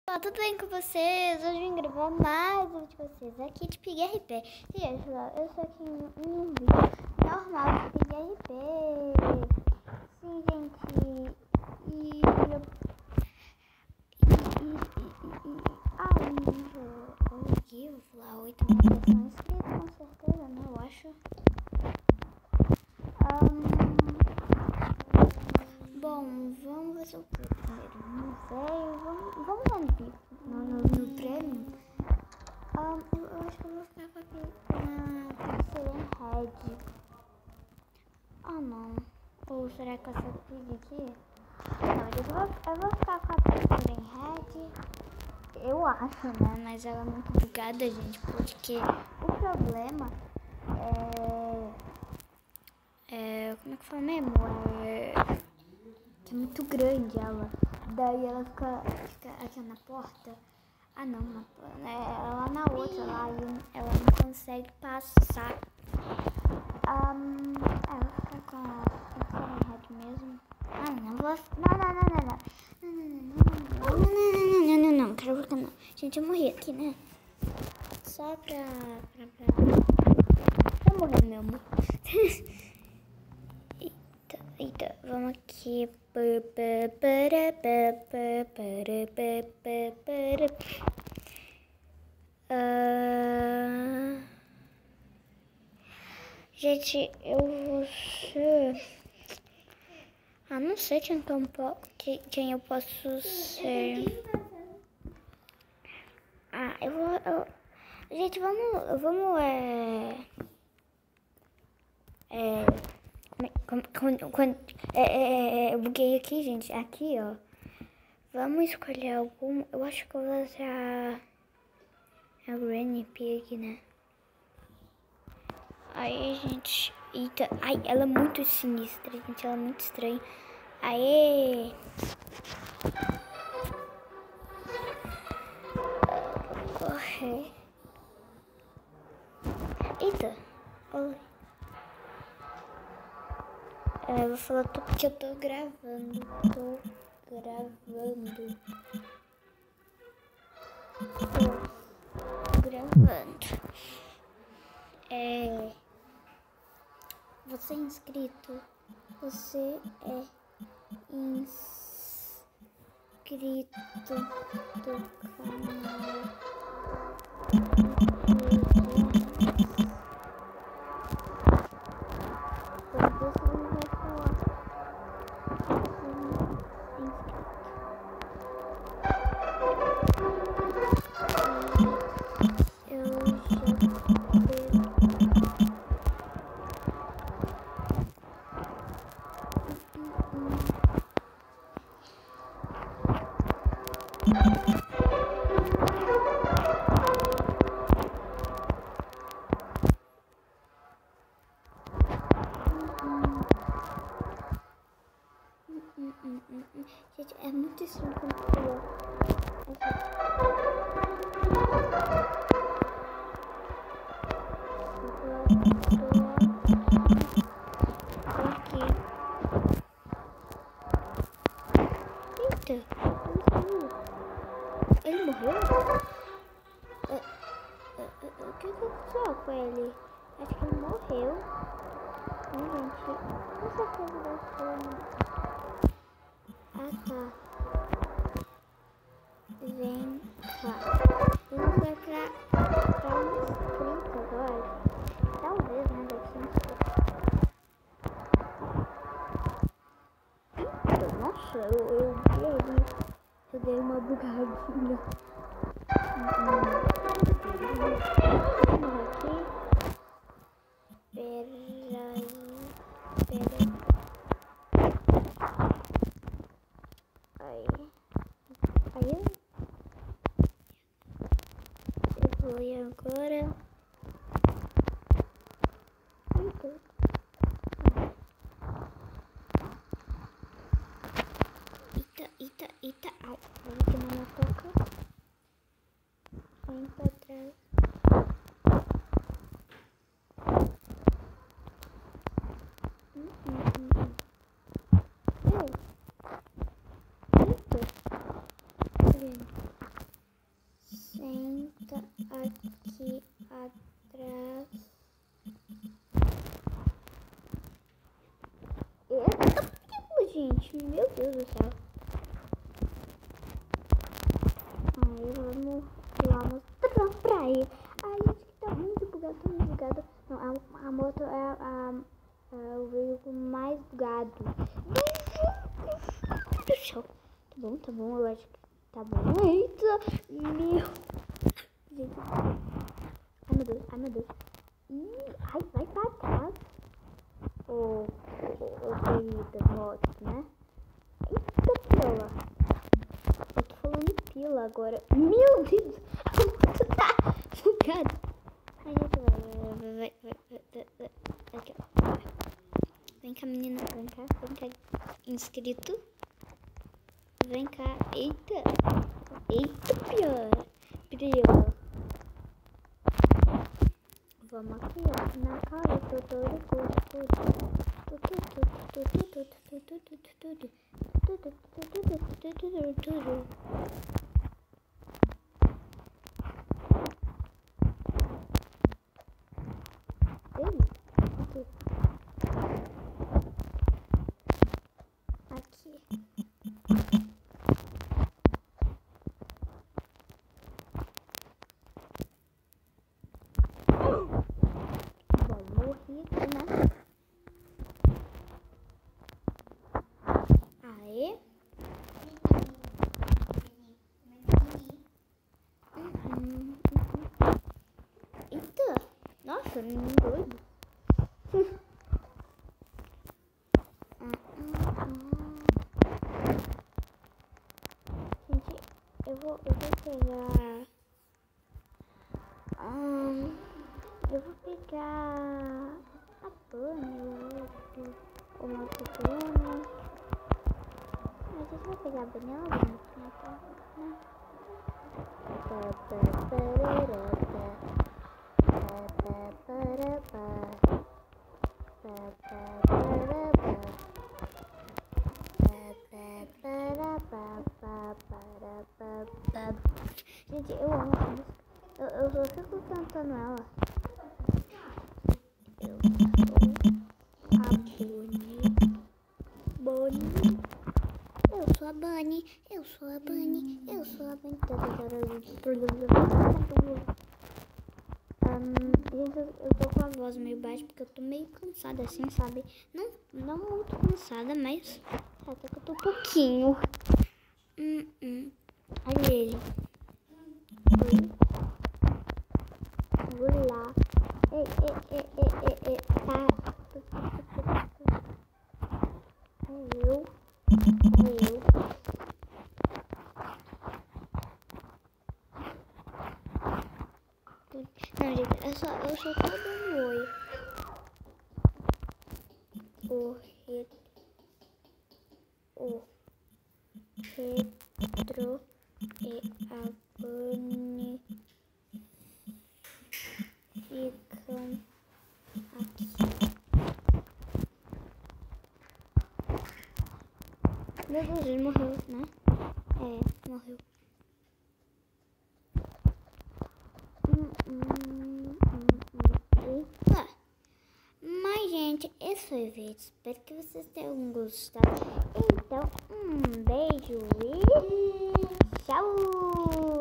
Olá, tudo bem com vocês? Hoje eu vim gravar mais um de vocês aqui de Pig RP. Gente, eu sou aqui em um vídeo normal de Pig RP. Sim, gente. Hoje eu vou lá 8 mil pessoas inscritas, com certeza, né? Eu acho. Bom, vamos fazer o que primeiro? Não sei, vamos lá no prêmio. Eu acho que eu vou ficar com aquele Red. Não. Ou será que essa pig aqui? Não, eu vou ficar com a pig em Red. Eu acho, né? Mas ela é muito bugada, gente, porque o problema como é que fala mesmo? Que é muito grande ela. Daí ela fica aqui na porta. Não, ela na outra lá e ela não consegue passar. Eu vou ficar com a Red mesmo. Não, quero ficar não. Gente, eu morri aqui, né? Só pra morrer mesmo. Eita, vamos aqui. Gente, eu vou ser... não sei quem eu posso ser. Gente, vamos eu buguei aqui, gente. Aqui, ó. Vamos escolher algum. Eu acho que eu vou usar a Granny Pig, né? Aí, gente. Eita. Ai, ela é muito sinistra, gente. Ela é muito estranha. Aê! Correr. Eita. Olha. Eu vou falar que eu tô gravando. Tô gravando. Você é inscrito? Você é inscrito do canal? Gente, é muito estranho quando aqui. Eita, ele morreu? O que aconteceu com ele? Acho que ele morreu. Gente, com certeza deve ser. Tá. Vem cá. Eu vou pra um inscrito agora. Talvez, né? Deve ser inscrito. Nossa, eu dei uma bugadinha. Vamos aqui. Peraí. Aí eu vou ir agora. Eita, ai, vou queimar na toca. Vem pra trás. Eita. Meu. Gente. Ai, meu Deus. Ai, meu Deus. Ih, ai, vai pra trás. Ô, querida moto, né? Eita, pila. Eu tô falando em pila agora. Meu Deus. A moto tá bugada. Ai, gente, vai. Aqui, ó. Vem cá, menina. Vem cá, inscrito. Vem cá. Eita, Pila. Vamos aqui, ó. Na cara, tudo. Aqui. Vamos rico, né? Aê. Eita. Nossa, menino doido. Gente, eu vou pegar. Eu vou pegar a Bunny, o nosso Bruno. A gente vai pegar a Bunny, ela vai muito, tá? Gente, eu amo essa música. Eu só fico cantando ela. Eu sou a Bunny. Eu sou a Bunny. Gente, eu tô com a voz meio baixa porque eu tô meio cansada assim, sabe? Não muito cansada, mas até que eu tô um pouquinho. Olha ele. Vou lá. Tá. É eu. Não, gente, eu só tô dando oi. O Pedro e a Bunny ficam aqui. Meu Deus, ele morreu, né? É, morreu. Eita. Mas, gente, esse foi o vídeo. Espero que vocês tenham gostado. Então, um beijo e tchau!